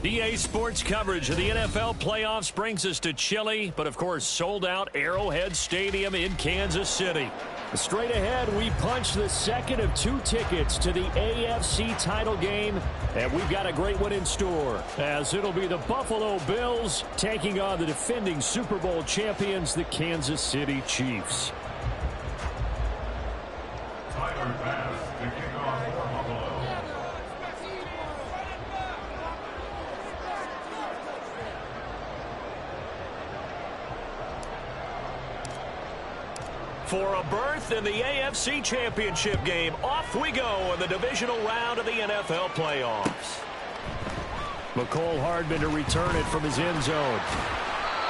EA Sports coverage of the NFL playoffs brings us to chilly, but of course sold out Arrowhead Stadium in Kansas City. Straight ahead, we punch the second of 2 tickets to the AFC title game, and we've got a great one in store, as it'll be the Buffalo Bills taking on the defending Super Bowl champions, the Kansas City Chiefs. Tyler Bass to kick off for Buffalo. For a berth in the AFC Championship game, off we go in the divisional round of the NFL playoffs. McCole Hardman to return it from his end zone.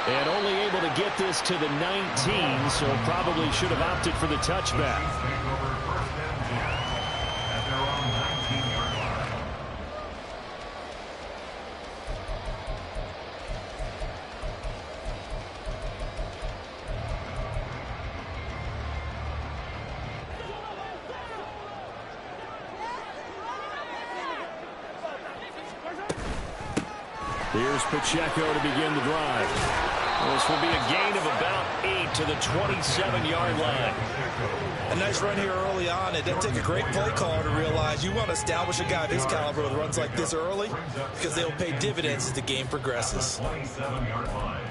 And only able to get this to the 19, so probably should have opted for the touchback. Here's Pacheco to begin the drive. This will be a gain of about 8 to the 27-yard line. A nice run here early on. It didn't take a great play caller to realize you want to establish a guy of his caliber with runs like this early because they'll pay dividends as the game progresses. 27-yard line.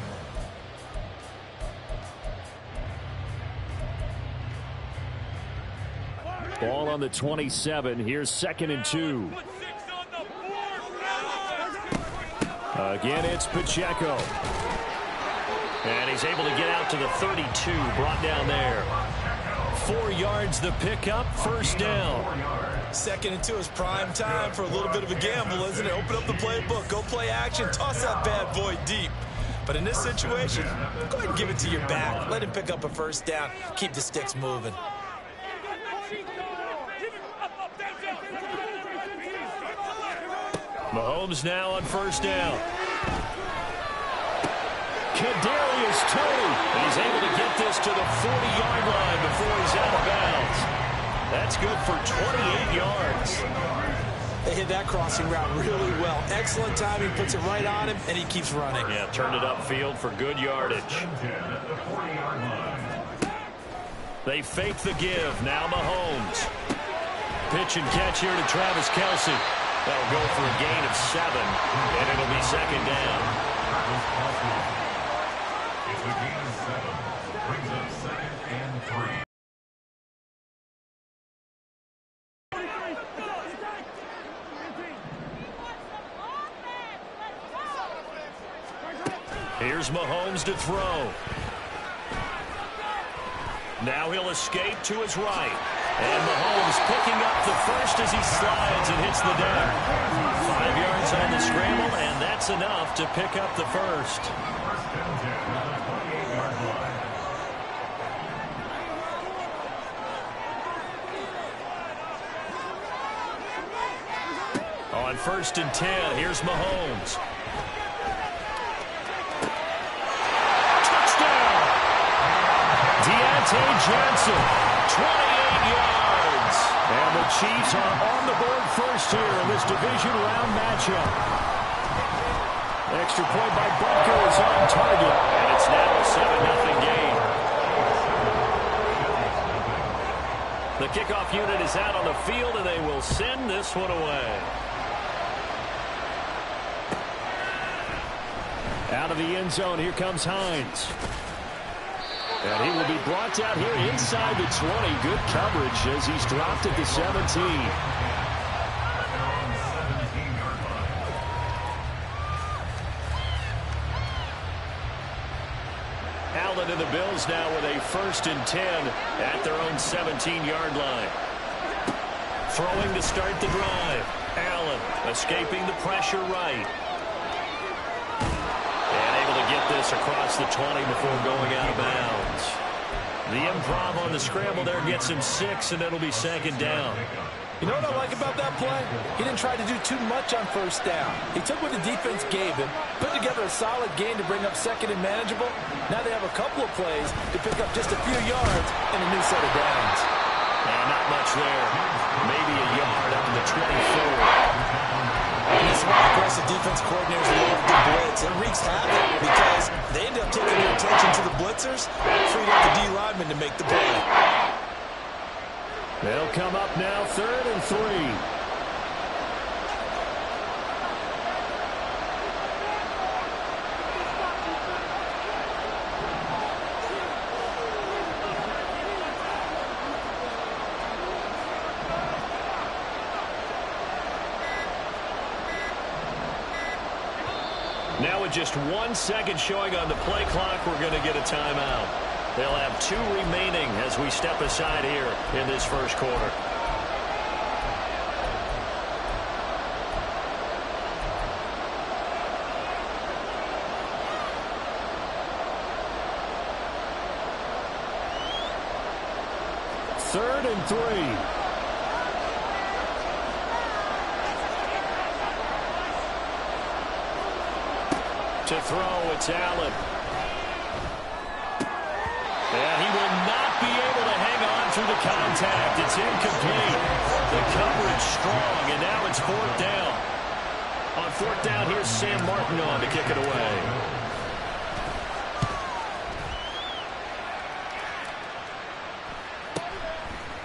Ball on the 27. Here's 2nd and 2. Again, it's Pacheco. And he's able to get out to the 32, brought down there. 4 yards the pickup, first down. 2nd and 2 is prime time for a little bit of a gamble, isn't it? Open up the playbook, go play action, toss that bad boy deep. But in this situation, go ahead and give it to your back. Let him pick up a first down. Keep the sticks moving. Mahomes now on first down. Kadarius Toney. And he's able to get this to the 40-yard line before he's out of bounds. That's good for 28 yards. They hit that crossing route really well. Excellent timing, puts it right on him, and he keeps running. Yeah, turned it upfield for good yardage. They fake the give. Now Mahomes. Pitch and catch here to Travis Kelce. That'll go for a gain of 7, and it'll be 2nd down. It's a gain of 7. Brings up 2nd and 3. Here's Mahomes to throw. Now he'll escape to his right. And Mahomes picking up the first as he slides and hits the deck. 5 yards on the scramble, and that's enough to pick up the first. On 1st and 10, here's Mahomes. Touchdown! Deontay Johnson, 28 yards. And the Chiefs are on the board first here in this division round matchup. Extra point by Butker is on target. And it's now a 7-0 game. The kickoff unit is out on the field, and they will send this one away. Out of the end zone, here comes Hines. And he will be brought down here inside the 20. Good coverage as he's dropped at the 17. Allen and the Bills now with a 1st and 10 at their own 17-yard line. Throwing to start the drive. Allen escaping the pressure right. Get this across the 20 before going out of bounds. The improv on the scramble there gets him 6, and it'll be 2nd down. You know what I like about that play? He didn't try to do too much on first down. He took what the defense gave him, put together a solid gain to bring up 2nd and manageable. Now they have a couple of plays to pick up just a few yards and a new set of downs. And not much there. Maybe a yard up to the 24. And this is what aggressive defense coordinators love the blitz. It wreaks havoc because they end up taking their attention to the blitzers, freed up the D lineman to make the play. They'll come up now, 3rd and 3. Now with just 1 second showing on the play clock, we're going to get a timeout. They'll have 2 remaining as we step aside here in this first quarter. Third and 3. To throw, it's Allen. And he will not be able to hang on through the contact. It's incomplete. The coverage strong, and now it's 4th down. On 4th down, here's Sam Martin on to kick it away.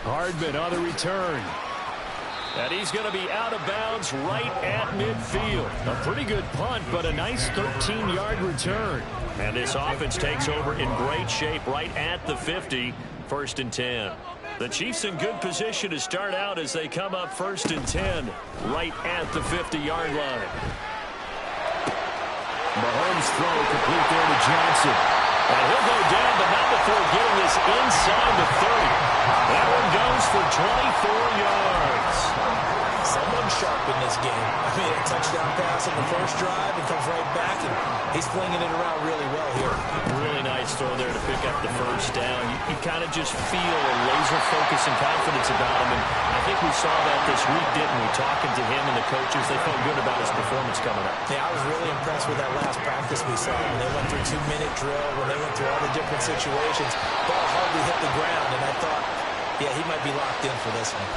Hardman on the return. And he's going to be out of bounds right at midfield. A pretty good punt, but a nice 13-yard return. And this offense takes over in great shape right at the 50, 1st and 10. The Chiefs in good position to start out as they come up 1st and 10 right at the 50-yard line. Mahomes throw complete there to Johnson. And he'll go down, but not before getting this inside the 30. That one goes for 24 yards. Someone sharp in this game. I mean, a touchdown pass on the first drive and comes right back, and he's flinging it around really well here. Really nice throw there to pick up the first down. You kind of just feel a laser focus and confidence about him, and I think we saw that this week, didn't we? Talking to him and the coaches, they felt good about his performance coming up. Yeah, I was really impressed with that last practice we saw when they went through 2-minute drill, when they went through all the different situations. Ball hardly hit the ground, and I thought, yeah, he might be locked in for this one.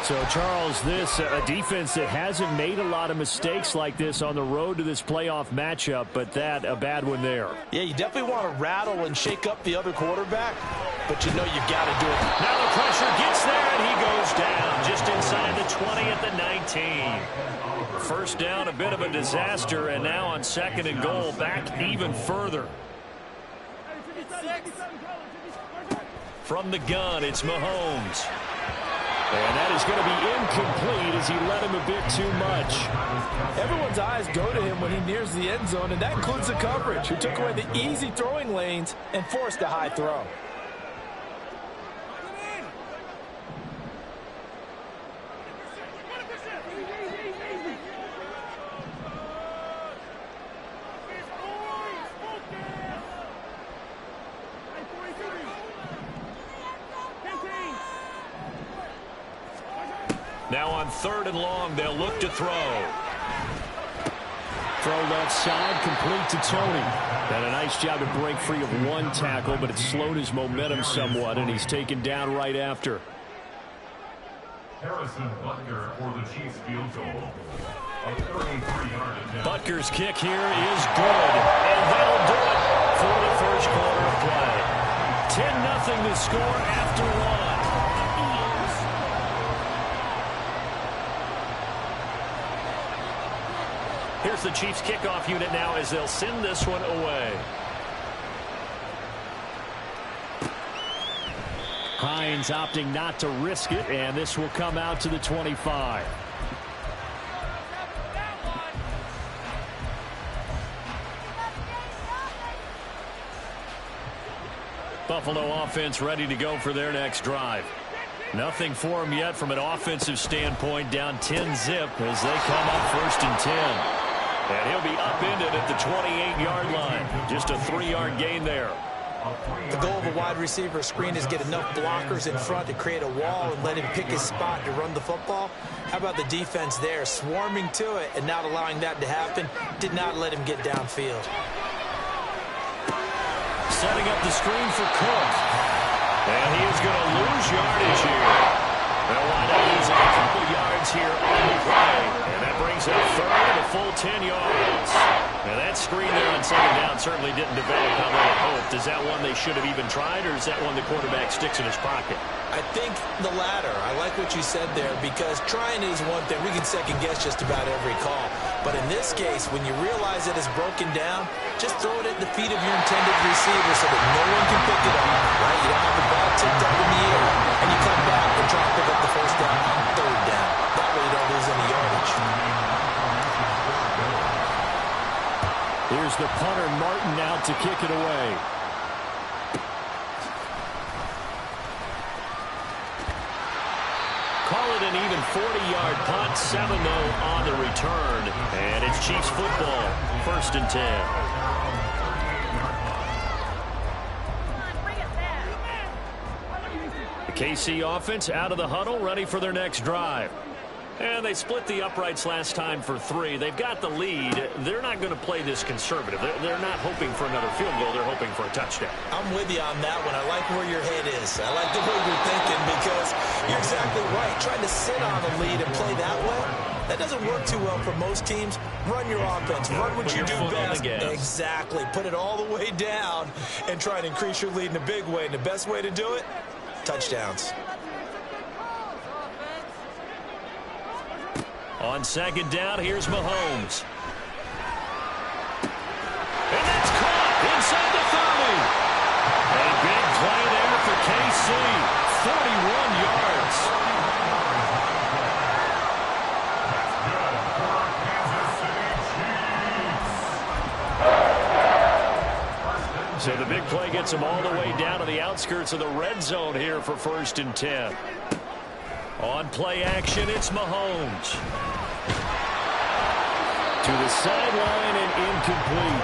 So, Charles, this a defense that hasn't made a lot of mistakes like this on the road to this playoff matchup, but that a bad one there. Yeah, you definitely want to rattle and shake up the other quarterback, but you know you've got to do it. Now the pressure gets there, and he goes down just inside the 20 at the 19. First down, a bit of a disaster, and now on 2nd and goal, back even further. From the gun, it's Mahomes. And that is going to be incomplete as he led him a bit too much. Everyone's eyes go to him when he nears the end zone, and that includes the coverage, who took away the easy throwing lanes and forced a high throw. Now on 3rd and long, they'll look to throw. Throw left side, complete to Tony. And a nice job to break free of 1 tackle, but it slowed his momentum somewhat, and he's taken down right after. Harrison Butker for the Chiefs field goal. A 33-yard attempt. Butker's kick here is good, and that'll do it for the first quarter of play. 10-0 to score after 1. Here's the Chiefs kickoff unit now as they'll send this one away. Hines opting not to risk it, and this will come out to the 25. Buffalo offense ready to go for their next drive. Nothing for them yet from an offensive standpoint, down 10-0 as they come up 1st and 10. And he'll be upended at the 28-yard line. Just a 3-yard gain there. The goal of a wide receiver screen is get enough blockers in front to create a wall and let him pick his spot to run the football. How about the defense there, swarming to it and not allowing that to happen? Did not let him get downfield. Setting up the screen for Cook. And he is going to lose yardage here. They'll wind up losing a couple yards here on the play. And that brings up 3rd and a full 10 yards. Now that screen there on second down certainly didn't develop how they had hoped. Is that one they should have even tried, or is that one the quarterback sticks in his pocket? I think the latter. I like what you said there, because trying is one thing. We can second guess just about every call. But in this case, when you realize that it's broken down, just throw it at the feet of your intended receiver so that no one can pick it up. Right? You don't have the ball tipped up in the air, and you come back and try to pick up the first down on third down. That way you don't lose any yardage. Here's the punter, Martin, out to kick it away. Call it an even 40-yard punt, 7-0 on the return. And it's Chiefs football, 1st and 10. The KC offense out of the huddle, ready for their next drive. And they split the uprights last time for 3. They've got the lead. They're not going to play this conservative. They're not hoping for another field goal. They're hoping for a touchdown. I'm with you on that one. I like where your head is. I like the way you're thinking, because you're exactly right. Trying to sit on the lead and play that way, that doesn't work too well for most teams. Run your offense. Run what you do best. Exactly. Put it all the way down and try to increase your lead in a big way. And the best way to do it, touchdowns. On second down, here's Mahomes. And that's caught inside the 30. A big play there for KC. 41 yards. So the big play gets them all the way down to the outskirts of the red zone here for 1st and 10. On play action, it's Mahomes. To the sideline and incomplete.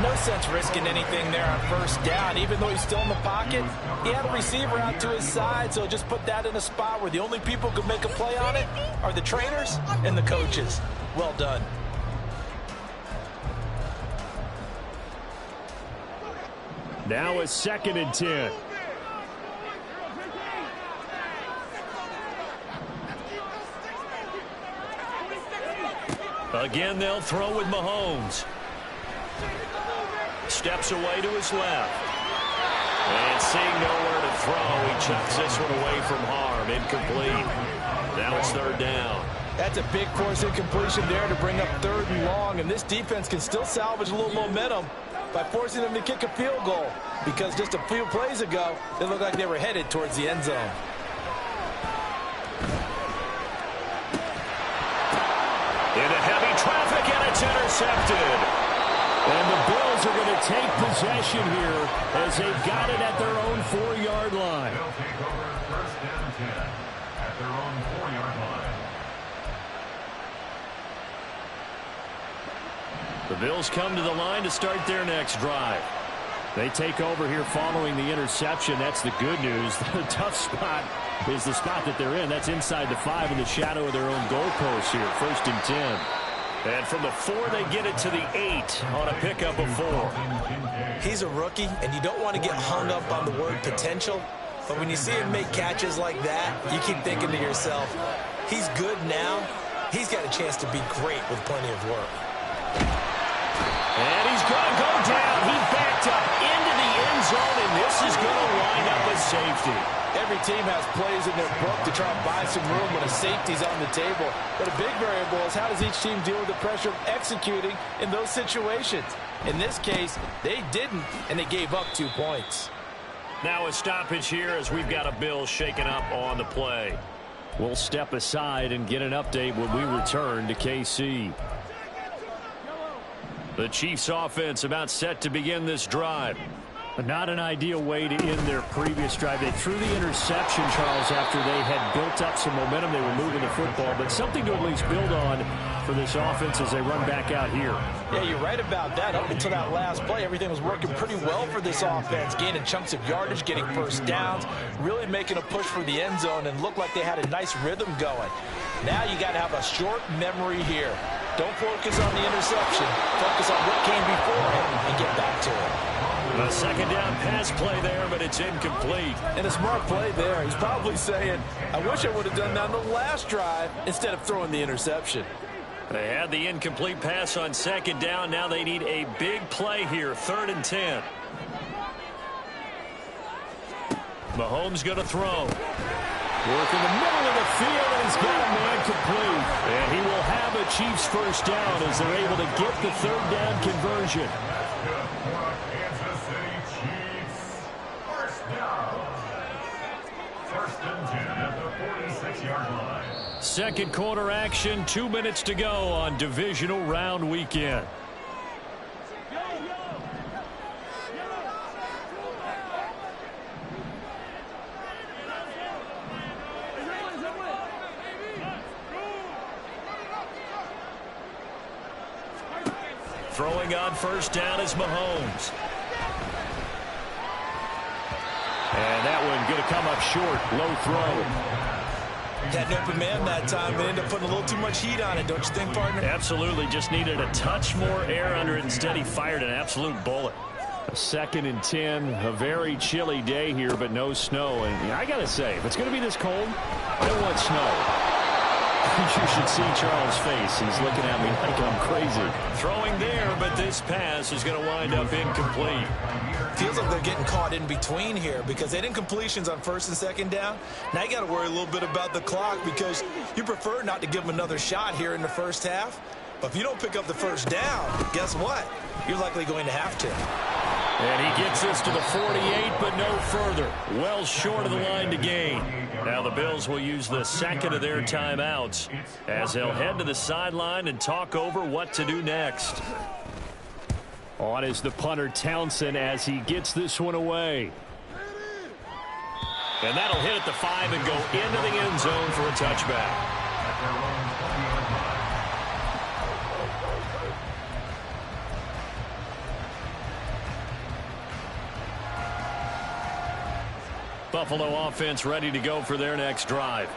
No sense risking anything there on 1st down. Even though he's still in the pocket, he had a receiver out to his side, so just put that in a spot where the only people who can make a play on it are the trainers and the coaches. Well done. Now a 2nd and 10. Again, they'll throw with Mahomes. Steps away to his left. And seeing nowhere to throw, he chucks this one away from harm. Incomplete. Now it's 3rd down. That's a big force incompletion there to bring up 3rd and long. And this defense can still salvage a little momentum by forcing them to kick a field goal, because just a few plays ago, they looked like they were headed towards the end zone. Into heavy traffic, and it's intercepted. And the Bills are going to take possession here as they've got it at their own 4-yard line. They'll take over 1st and 10 at their own 4-yard line. The Bills come to the line to start their next drive. They take over here following the interception. That's the good news. The tough spot is the spot that they're in. That's inside the 5 in the shadow of their own goalpost here. 1st and 10. And from the 4, they get it to the 8 on a pickup of 4. He's a rookie, and you don't want to get hung up on the word potential. But when you see him make catches like that, you keep thinking to yourself, he's good now. He's got a chance to be great with plenty of work. And he's going to go down. He backed up into the end zone, and this is going to wind up a safety. Every team has plays in their book to try and buy some room when a safety's on the table. But a big variable is how does each team deal with the pressure of executing in those situations. In this case, they didn't, and they gave up 2 points. Now a stoppage here as we've got a Bills shaken up on the play. We'll step aside and get an update when we return to KC. The Chiefs offense about set to begin this drive. But not an ideal way to end their previous drive. They threw the interception, Charles, after they had built up some momentum. They were moving the football, but something to at least build on for this offense as they run back out here. Yeah, you're right about that. Up until that last play, everything was working pretty well for this offense, gaining chunks of yardage, getting 1st downs, really making a push for the end zone, and looked like they had a nice rhythm going. Now you got to have a short memory here. Don't focus on the interception. Focus on what came before it and get back to it. A 2nd down pass play there, but it's incomplete. And a smart play there. He's probably saying, I wish I would have done that on the last drive instead of throwing the interception. They had the incomplete pass on second down. Now they need a big play here, 3rd and 10. Mahomes going to throw. Work in the middle of the field, and he's got a man complete. And he will have a Chiefs first down as they're able to get the 3rd down conversion. Kansas City Chiefs. First down. 1st and 10 at the 46-yard line. Second quarter action, 2 minutes to go on divisional round weekend. Throwing on first down is Mahomes. And that one going to come up short. Low throw. Had an open man that time, but ended up putting a little too much heat on it, don't you think, partner? Absolutely. Just needed a touch more air under it. Instead, he fired an absolute bullet. A 2nd and 10. A very chilly day here, but no snow. And I got to say, if it's going to be this cold, I don't want snow. You should see Charles' face. He's looking at me like I'm crazy. Throwing there, but this pass is going to wind up incomplete. Feels like they're getting caught in between here because they didn't completions on 1st and 2nd down. Now you got to worry a little bit about the clock because you prefer not to give them another shot here in the first half. But if you don't pick up the first down, guess what? You're likely going to have to. And he gets us to the 48, but no further. Well short of the line to gain. Now the Bills will use the 2nd of their timeouts as they'll head to the sideline and talk over what to do next. On is the punter Townsend as he gets this one away. And that'll hit at the 5 and go into the end zone for a touchback. Buffalo offense ready to go for their next drive.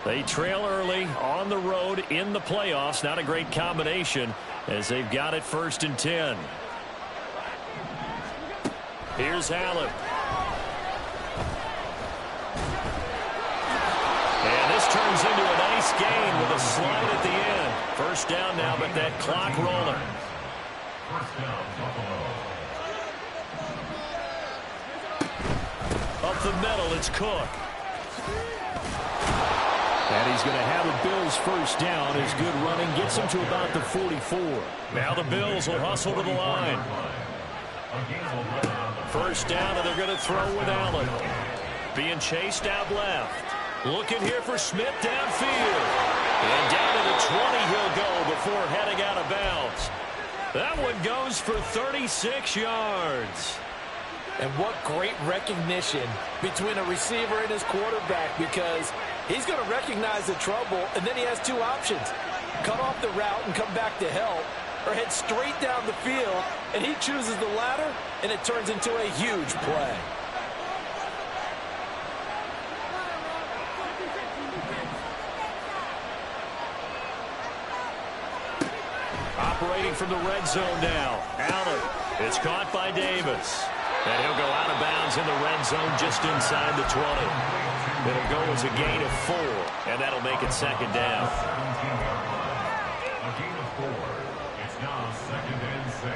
They trail early on the road in the playoffs. Not a great combination as they've got it 1st and 10. Here's Allen. And this turns into a nice gain with a slide at the end. First down now, but that clock rolling. First down, Buffalo. Up the middle, it's Cook. And he's going to have a Bills first down. His good running gets him to about the 44. Now the Bills will hustle to the line. First down, and they're going to throw with Allen. Being chased out left. Looking here for Smith downfield. And down to the 20 he'll go before heading out of bounds. That one goes for 36 yards. And what great recognition between a receiver and his quarterback, because he's going to recognize the trouble, and then he has 2 options. Cut off the route and come back to help, or head straight down the field, and he chooses the latter, and it turns into a huge play. Operating from the red zone now. Allen. It's caught by Davis. And he'll go out of bounds in the red zone just inside the 20. It'll go as a gain of 4, and that'll make it 2nd down. A gain of 4. It's now 2nd and 6.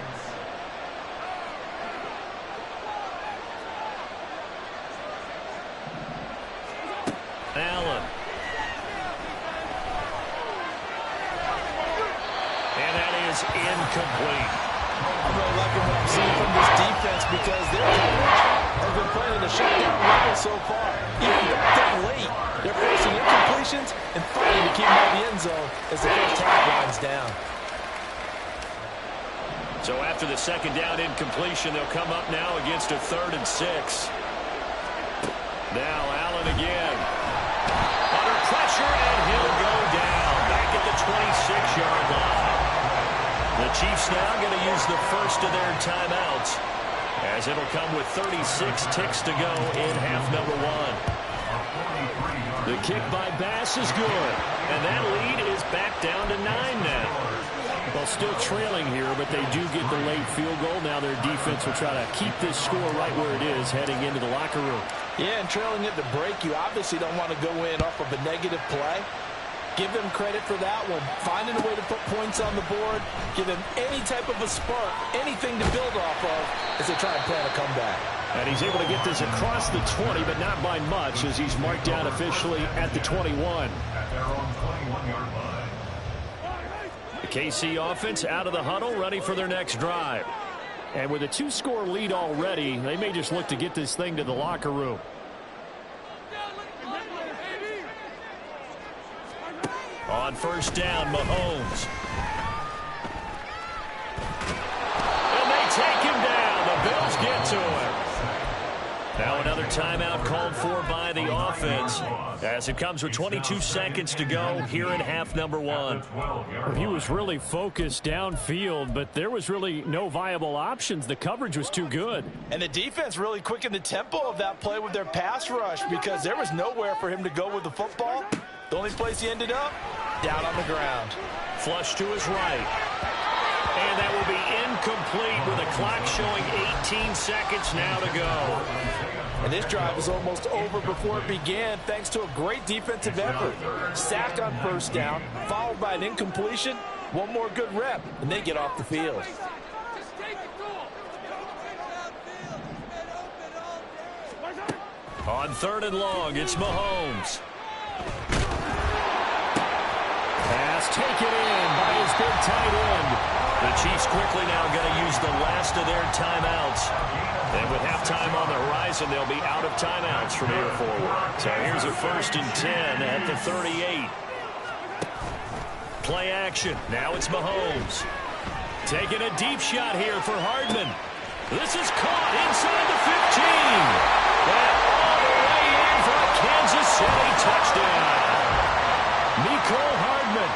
Allen. And that is incomplete. I'm really liking what I'm seeing from this defense because their coverage has been playing at a shutdown level so far. Even that late, they're forcing incompletions and fighting to keep them out of the end zone as the first half winds down. So after the 2nd down incompletion, they'll come up now against a 3rd and 6. Now Allen again. Under pressure, and he'll go down. Back at the 26-yard line. The Chiefs now going to use the first of their timeouts as it'll come with 36 ticks to go in half number 1. The kick by Bass is good, and that lead is back down to 9 now. Well, still trailing here, but they do get the late field goal. Now their defense will try to keep this score right where it is heading into the locker room. Yeah, and trailing at the break, you obviously don't want to go in off of a negative play. Give them credit for that one. Finding a way to put points on the board, give them any type of a spark, anything to build off of as they try and plan a comeback. And he's able to get this across the 20, but not by much, as he's marked down officially at the 21. At their own 21-yard line. The KC offense out of the huddle, ready for their next drive. And with a 2-score lead already, they may just look to get this thing to the locker room. On first down, Mahomes. And they take him down. The Bills get to him. Now another timeout called for by the offense as it comes with 22 seconds to go here in half number 1. He was really focused downfield, but there was really no viable options. The coverage was too good. And the defense really quickened the tempo of that play with their pass rush because there was nowhere for him to go with the football. The only place he ended up, down on the ground. Flush to his right. And that will be incomplete with a clock showing 18 seconds now to go. And this drive was almost over before it began thanks to a great defensive effort. Sack on first down, followed by an incompletion. One more good rep, and they get off the field. On third and long, it's Mahomes. Pass taken in by his big tight end. The Chiefs quickly now going to use the last of their timeouts. And with halftime on the horizon, they'll be out of timeouts from here forward. So here's a 1st and 10 at the 38. Play action. Now it's Mahomes. Taking a deep shot here for Hardman. This is caught inside the 15. And all the way in for a Kansas City touchdown. Mecole Hardman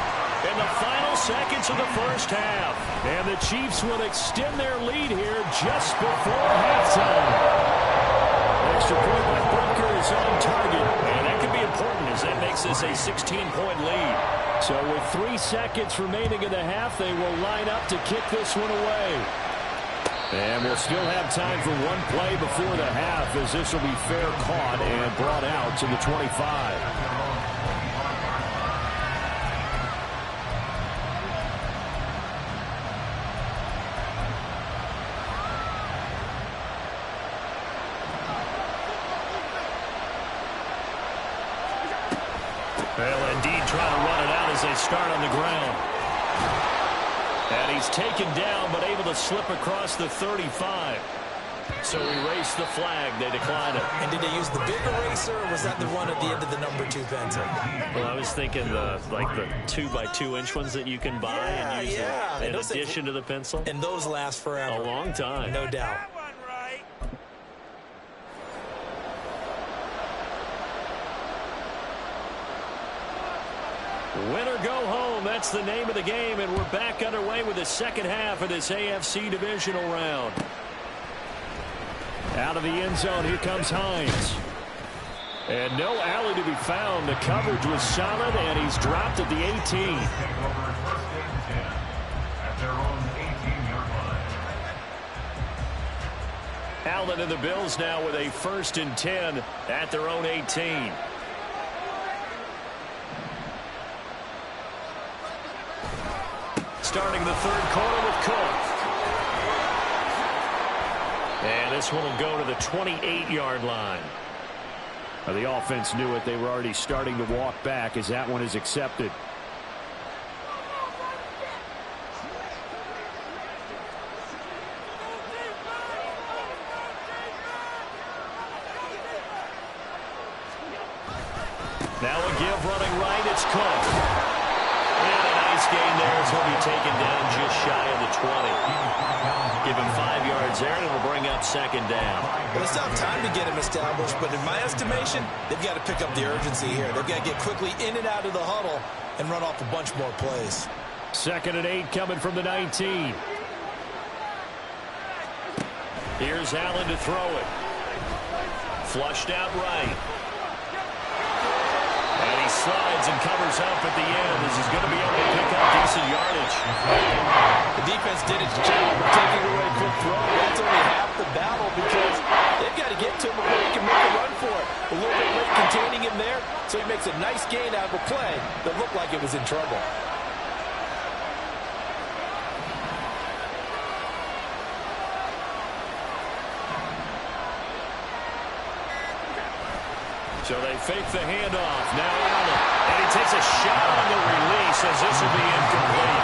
in the final seconds of the first half. And the Chiefs will extend their lead here just before halftime. Extra point by Butker is on target. And that could be important as that makes this a 16-point lead. So with 3 seconds remaining in the half, they will line up to kick this one away. And we'll still have time for one play before the half as this will be fair caught and brought out to the 25. Well, indeed, trying to run it out as they start on the ground. And he's taken down, but able to slip across the 35. So erase the flag. They decline it. And did they use the big eraser, or was that the one at the end of the number 2 pencil? Well, I was thinking the 2x2-inch ones that you can buy and use in addition to the pencil. And those last forever. A long time. No doubt. Win or go home, that's the name of the game, and we're back underway with the second half of this AFC divisional round. Out of the end zone, here comes Hines. And no alley to be found. The coverage was solid, and he's dropped at the 18. At their own 18-yard line. Allen and the Bills now with a 1st and 10 at their own 18. Starting the third quarter with Cook. And this one will go to the 28-yard line. The offense knew it. They were already starting to walk back as that one is accepted. Now a give running right. It's Cook. Gain there as he'll be taken down just shy of the 20. Give him 5 yards there, and it'll bring up 2nd down. Well, it's not time to get him established, but in my estimation, they've got to pick up the urgency here. They've got to get quickly in and out of the huddle and run off a bunch more plays. 2nd and 8 coming from the 19. Here's Allen to throw it. Flushed out right. And he slides and covers up at the end as he's going to be able to pick up decent yardage. The defense did its job of taking away a quick throw. That's only half the battle because they've got to get to him before he can make a run for it. A little bit late containing him there, so he makes a nice gain out of a play that looked like it was in trouble. So they fake the handoff. Now Allen. And he takes a shot on the release as this will be incomplete.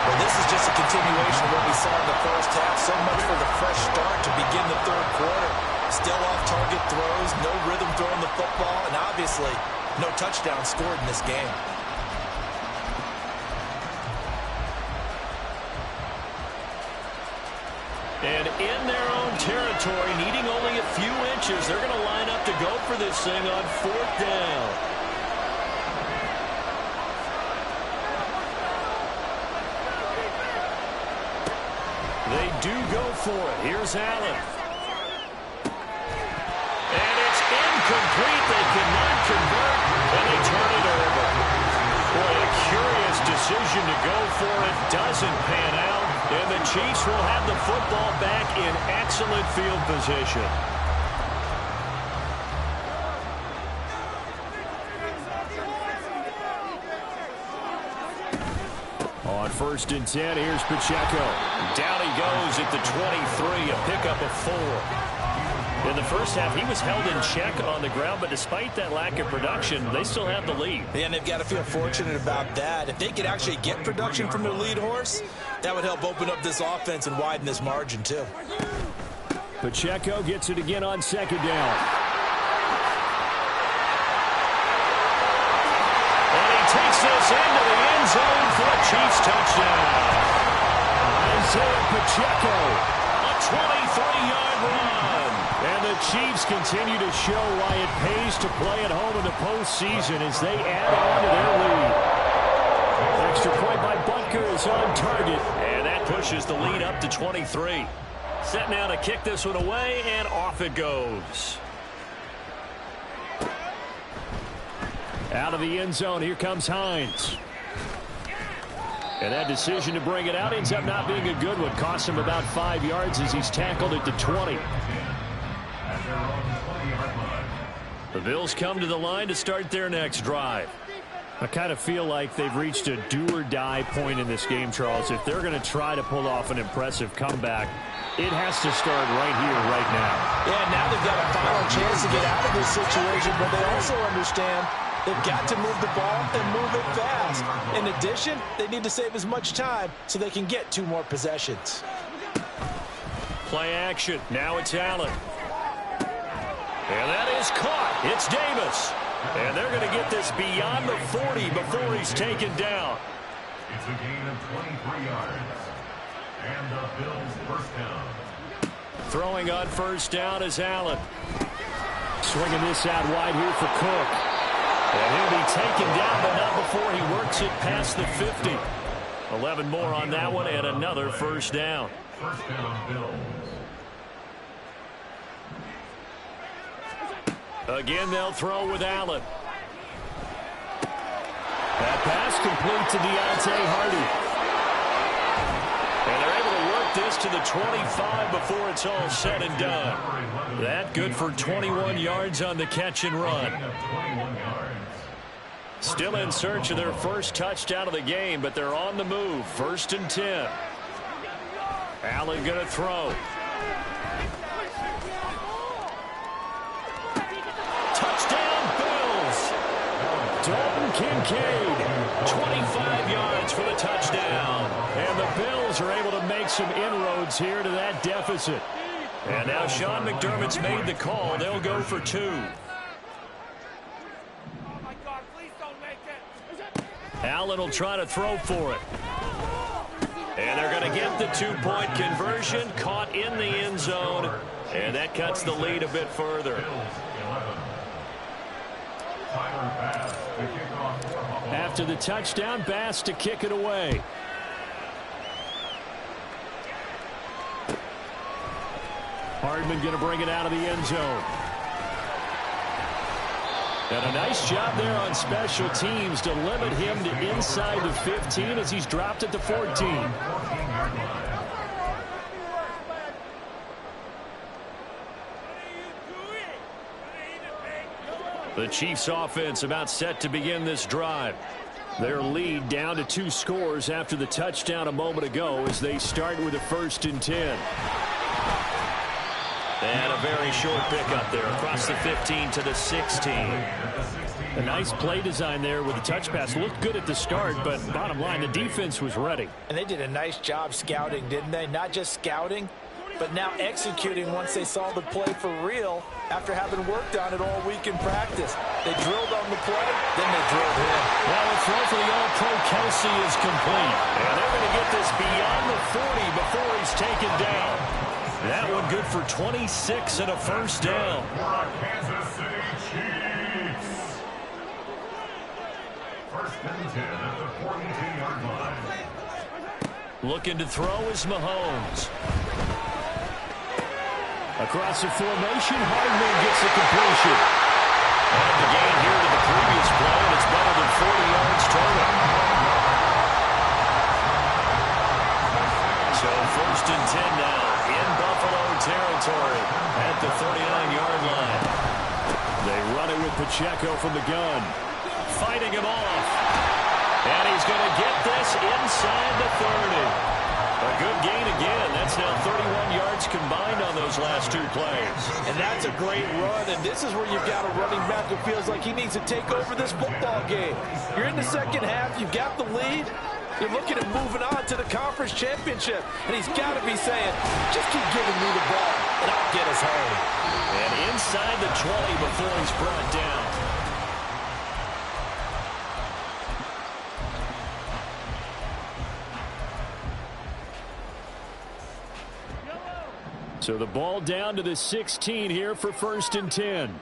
Well, this is just a continuation of what we saw in the first half. So much for the fresh start to begin the third quarter. Still off-target throws, no rhythm throwing the football, and obviously no touchdown scored in this game. And in their own territory, needing only a few inches, they're going to line up to go for this thing on fourth down. They do go for it. Here's Allen. And it's incomplete. They cannot convert, and they turn it over. Boy, a curious decision to go for it. Doesn't pan out. And the Chiefs will have the football back in excellent field position. On 1st and 10, here's Pacheco. Down he goes at the 23, a pickup of 4. In the first half, he was held in check on the ground, but despite that lack of production, they still have the lead. And they've got to feel fortunate about that. If they could actually get production from their lead horse, that would help open up this offense and widen this margin, too. Pacheco gets it again on 2nd down. And he takes this into the end zone for a Chiefs touchdown. Isaiah Pacheco, a 23-yard run. And the Chiefs continue to show why it pays to play at home in the postseason as they add on to their lead. Extra point by Butker is on target. And that pushes the lead up to 23. Set now to kick this one away, and off it goes. Out of the end zone, here comes Hines. And that decision to bring it out ends up not being a good one. Costs him about 5 yards as he's tackled at the 20. The Bills come to the line to start their next drive. I kind of feel like they've reached a do-or-die point in this game, Charles. If they're going to try to pull off an impressive comeback, it has to start right here, right now. Yeah, now they've got a final chance to get out of this situation, but they also understand they've got to move the ball and move it fast. In addition, they need to save as much time so they can get 2 more possessions. Play action. Now it's Allen. And that is caught. It's Davis. And they're going to get this beyond the 40 before he's taken down. It's a gain of 23 yards. And the Bills first down. Throwing on 1st down is Allen. Swinging this out wide here for Cook. And he'll be taken down, but not before he works it past the 50. 11 more on that one, and another 1st down. First down, Bills. Again, they'll throw with Allen. That pass complete to Deontay Hardy. And they're able to work this to the 25 before it's all said and done. That good for 21 yards on the catch and run. Still in search of their first touchdown of the game, but they're on the move. 1st and 10. Allen going to throw. Touchdown, Bills. Dalton Kincaid, 25 yards for the touchdown. And the Bills are able to make some inroads here to that deficit. And now Sean McDermott's made the call. They'll go for 2. Allen will try to throw for it. And they're going to get the 2-point conversion. Caught in the end zone. And that cuts the lead a bit further. After the touchdown, Bass to kick it away. Hardman going to bring it out of the end zone. And a nice job there on special teams to limit him to inside the 15 as he's dropped at the 14. The Chiefs offense about set to begin this drive. Their lead down to 2 scores after the touchdown a moment ago as they start with a 1st and 10. And a very short pickup there across the 15 to the 16. A nice play design there with the touch pass. Looked good at the start, but bottom line, the defense was ready. And they did a nice job scouting, didn't they? Not just scouting, but now executing once they saw the play for real after having worked on it all week in practice. They drilled on the play, then they drilled in. Well, the throw for the All-Pro Kelsey is complete. And they're going to get this beyond the 40 before he's taken down. That one good for 26 and a 1st down. Kansas City Chiefs. 1st and 10 at the 42-yard line. Looking to throw is Mahomes. Across the formation, Hardman gets the completion. And the gain here to the previous play, and it's better than 40 yards total. So 1st and 10 now in Buffalo territory at the 39-yard line. They run it with Pacheco from the gun. Fighting him off. And he's going to get this inside the 30. A good gain again. That's now 31 yards combined on those last 2 plays. And that's a great run, and this is where you've got a running back who feels like he needs to take over this football game. You're in the second half. You've got the lead. You're looking at moving on to the conference championship, and he's got to be saying, just keep giving me the ball, and I'll get us home. And inside the 20 before he's brought down. So the ball down to the 16 here for 1st and 10.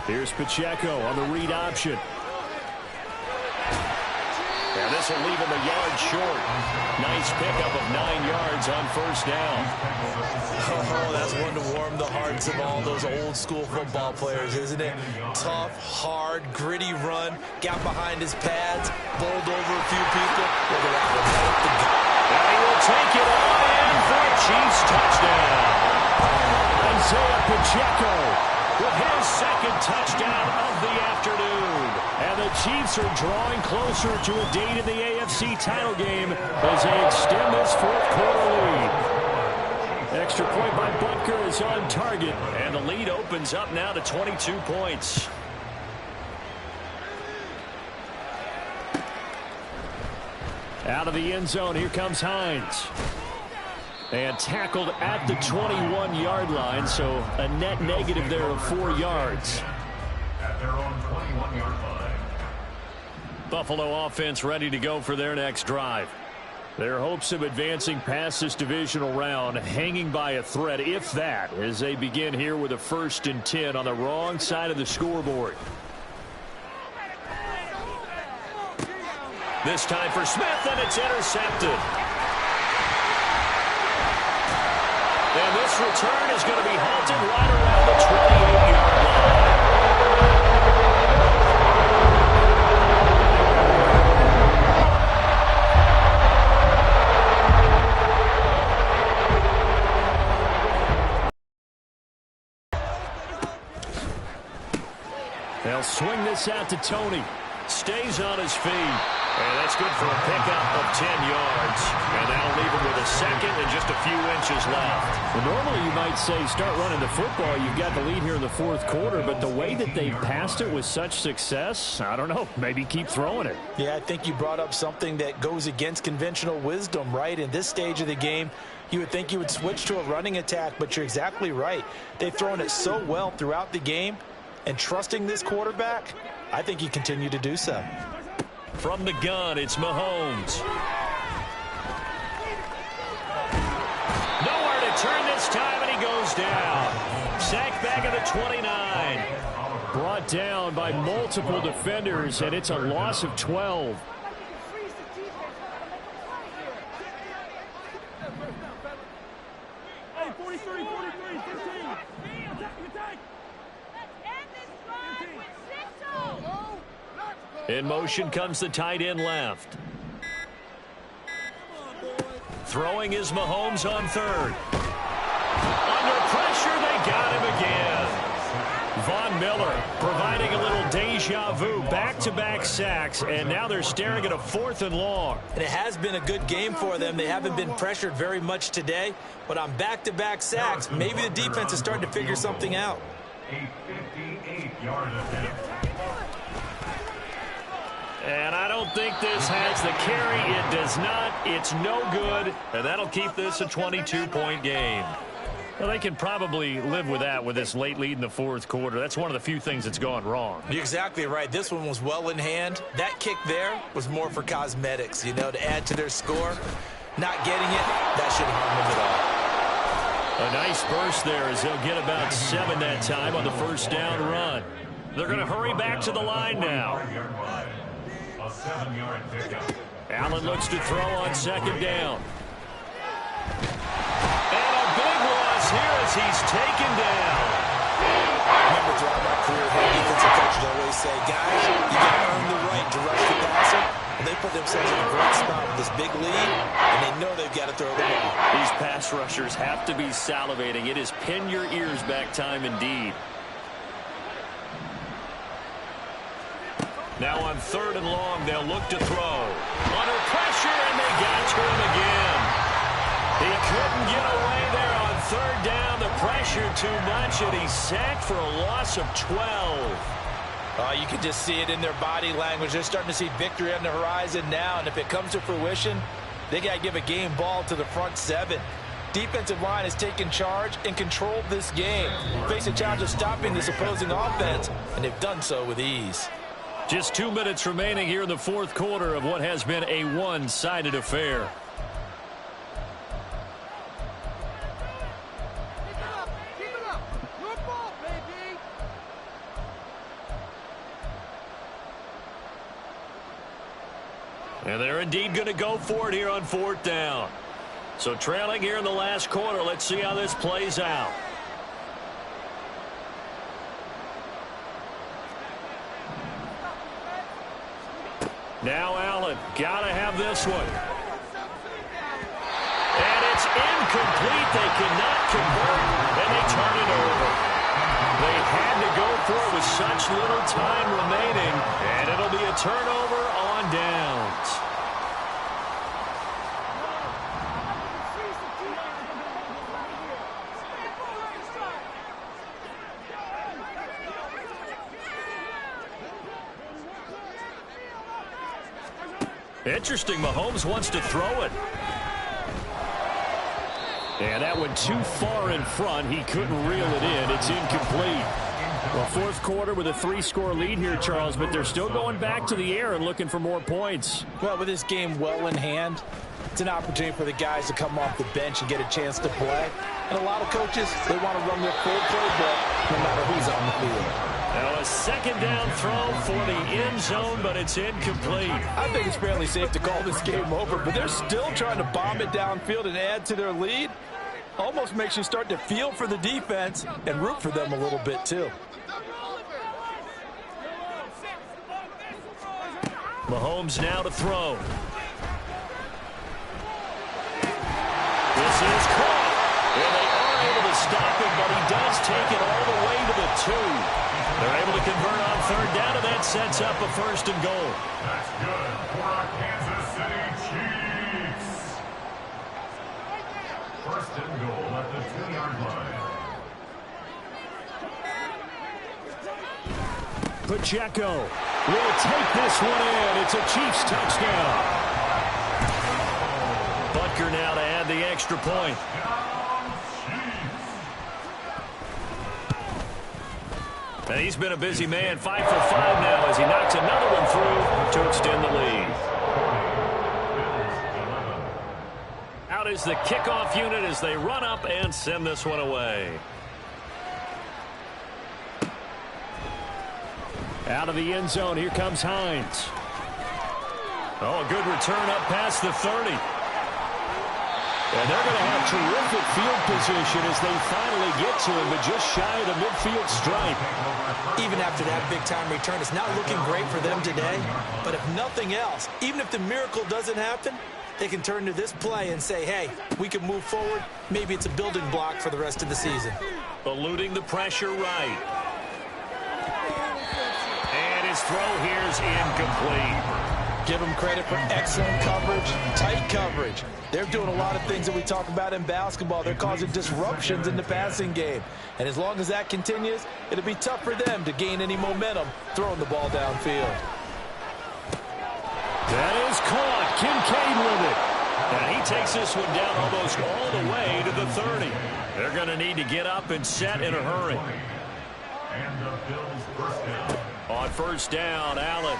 Here's Pacheco on the read option. And this will leave him a yard short. Nice pickup of 9 yards on 1st down. Oh, that's one to warm the hearts of all those old-school football players, isn't it? Tough, hard, gritty run. Got behind his pads, bowled over a few people. Look at that one. And he will take it on in for a Chiefs touchdown. Isaiah Pacheco with his 2nd touchdown of the afternoon. And the Chiefs are drawing closer to a date in the AFC title game as they extend this 4th quarter lead. Extra point by Butker is on target. And the lead opens up now to 22 points. Out of the end zone, here comes Hines. And tackled at the 21-yard line, so a net negative there of 4 yards. At their own 21-yard line. Buffalo offense ready to go for their next drive. Their hopes of advancing past this divisional round hanging by a thread, if that, as they begin here with a 1st and 10 on the wrong side of the scoreboard. This time for Smith, and it's intercepted. And this return is going to be halted right around the 28-yard line. They'll swing this out to Tony. Stays on his feet. And that's good for a pickup of 10 yards. And that'll leave him with a 2nd and just a few inches left. Well, normally you might say start running the football. You've got the lead here in the 4th quarter. But the way that they passed it with such success, I don't know, maybe keep throwing it. Yeah, I think you brought up something that goes against conventional wisdom, right? In this stage of the game, you would think you would switch to a running attack, but you're exactly right. They've thrown it so well throughout the game, and trusting this quarterback, I think you continue to do so. From the gun, it's Mahomes. Nowhere to turn this time, and he goes down. Sacked back at the 29. Brought down by multiple defenders, and it's a loss of 12. Hey, 43, 43, 15. In motion comes the tight end left. Throwing is Mahomes on 3rd. Under pressure. They got him again. Von Miller providing a little deja vu, back-to-back sacks, and now they're staring at a 4th and long. And it has been a good game for them. They haven't been pressured very much today, but on back-to-back sacks, maybe the defense is starting to figure something out. A 58-yard attempt. And I don't think this has the carry. It does not. It's no good, and that'll keep this a 22-point game. Well, they can probably live with that with this late lead in the 4th quarter. That's one of the few things that's gone wrong. You're exactly right. This one was well in hand. That kick there was more for cosmetics, you know, to add to their score. Not getting it, that shouldn't harm them at all. A nice burst there as they'll get about 7 that time on the 1st down run. They're going to hurry back to the line now. A 7-yard pickup. Allen looks to throw on 2nd down. And a big loss here as he's taken down. Remember throughout my career, head defensive coaches always say, guys, you got to earn the right to rush the passer. And they put themselves in a great spot with this big lead, and they know they've got to throw the ball. These pass rushers have to be salivating. It is pin your ears back time indeed. Now on 3rd and long, they'll look to throw. Under pressure, and they got to him again. He couldn't get away there on 3rd down. The pressure too much, and he's sacked for a loss of 12. You can just see it in their body language. They're starting to see victory on the horizon now, and if it comes to fruition, they got to give a game ball to the front 7. Defensive line has taken charge and controlled this game. Face a challenge of stopping this opposing offense, and they've done so with ease. Just 2 minutes remaining here in the 4th quarter of what has been a one-sided affair. Keep it up. Your ball, baby. And they're indeed going to go for it here on 4th down. So trailing here in the last quarter. Let's see how this plays out. Now Allen, gotta have this one. And it's incomplete. They cannot convert, and they turn it over. They had to go for it with such little time remaining, and it'll be a turnover on downs. Interesting, Mahomes wants to throw it. And that went too far in front. He couldn't reel it in. It's incomplete. Well, 4th quarter with a 3-score lead here, Charles, but they're still going back to the air and looking for more points. Well, with this game well in hand, it's an opportunity for the guys to come off the bench and get a chance to play. And a lot of coaches, they want to run their full playbook no matter who's on the field. Now a 2nd down throw for the end zone, but it's incomplete. I think it's fairly safe to call this game over, but they're still trying to bomb it downfield and add to their lead. Almost makes you start to feel for the defense and root for them a little bit too. Mahomes now to throw. This is caught. And they are able to stop him, but he does take it all the way to the 2. They're able to convert on 3rd down, and that sets up a 1st and goal. That's good for our Kansas City Chiefs. 1st and goal at the 2-yard line. Pacheco will take this one in. It's a Chiefs touchdown. Butker now to add the extra point. And he's been a busy man, 5 for 5 now as he knocks another one through to extend the lead. Out is the kickoff unit as they run up and send this one away. Out of the end zone, here comes Hines. Oh, a good return up past the 30. And they're going to have terrific field position as they finally get to him, but just shy of the midfield stripe. Even after that big-time return, it's not looking great for them today. But if nothing else, even if the miracle doesn't happen, they can turn to this play and say, hey, we can move forward. Maybe it's a building block for the rest of the season. Eluding the pressure right. And his throw here is incomplete. Give them credit for excellent coverage, tight coverage. They're doing a lot of things that we talk about in basketball. They're causing disruptions in the passing game. And as long as that continues, it'll be tough for them to gain any momentum throwing the ball downfield. That is caught. Kincaid with it. And he takes this one down almost all the way to the 30. They're going to need to get up and set in a hurry. And the Bills first down. On first down, Allen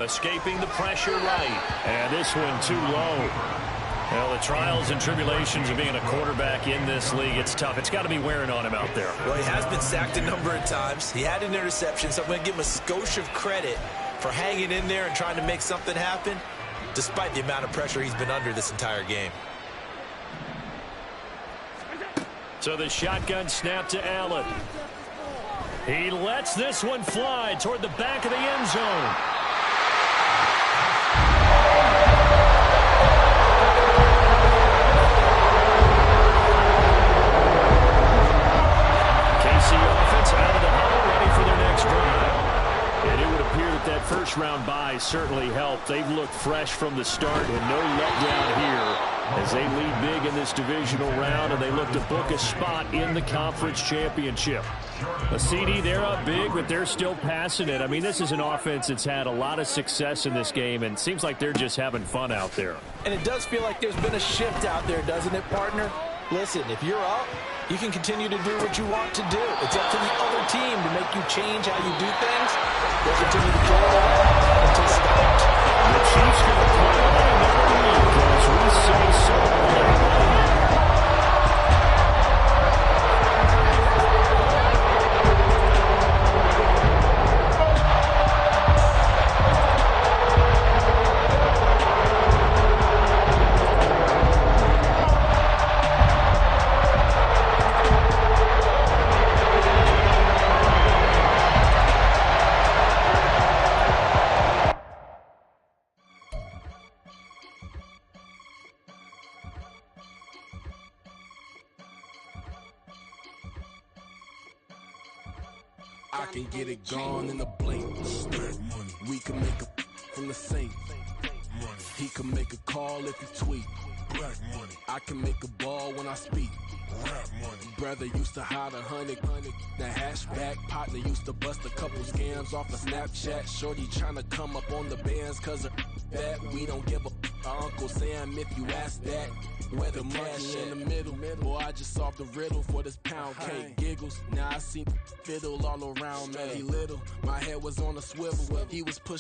escaping the pressure right. And this one too low. Well, the trials and tribulations of being a quarterback in this league, it's tough. It's got to be wearing on him out there. Well, he has been sacked a number of times. He had an interception, so I'm going to give him a skosh of credit for hanging in there and trying to make something happen, despite the amount of pressure he's been under this entire game. So the shotgun snap to Allen. He lets this one fly toward the back of the end zone. KC offense out of the huddle, ready for their next drive. And it would appear that that first round bye certainly helped. They've looked fresh from the start and no letdown here as they lead big in this divisional round, and they look to book a spot in the conference championship. A CD, they're up big, but they're still passing it. I mean, this is an offense that's had a lot of success in this game, and seems like they're just having fun out there. And it does feel like there's been a shift out there, doesn't it, partner? Listen, if you're up, you can continue to do what you want to do. It's up to the other team to make you change how you do things. They'll continue to go along until stopped. The Chiefs going to play another week as we say so. I can get it gone in a blink. We can make a from the sink. He can make a call if he tweet. I can make a ball when I speak. Brother used to hide 100, the hashback partner used to bust a couple scams off of Snapchat. Shorty tryna come up on the bands cause of that. We don't give a Uncle Sam if you ask that. Where the cash in the middle. Boy, I just solved the riddle for this pound cake. Giggles, now I see fiddle all around me. Little, my head was on a swivel. He was pushing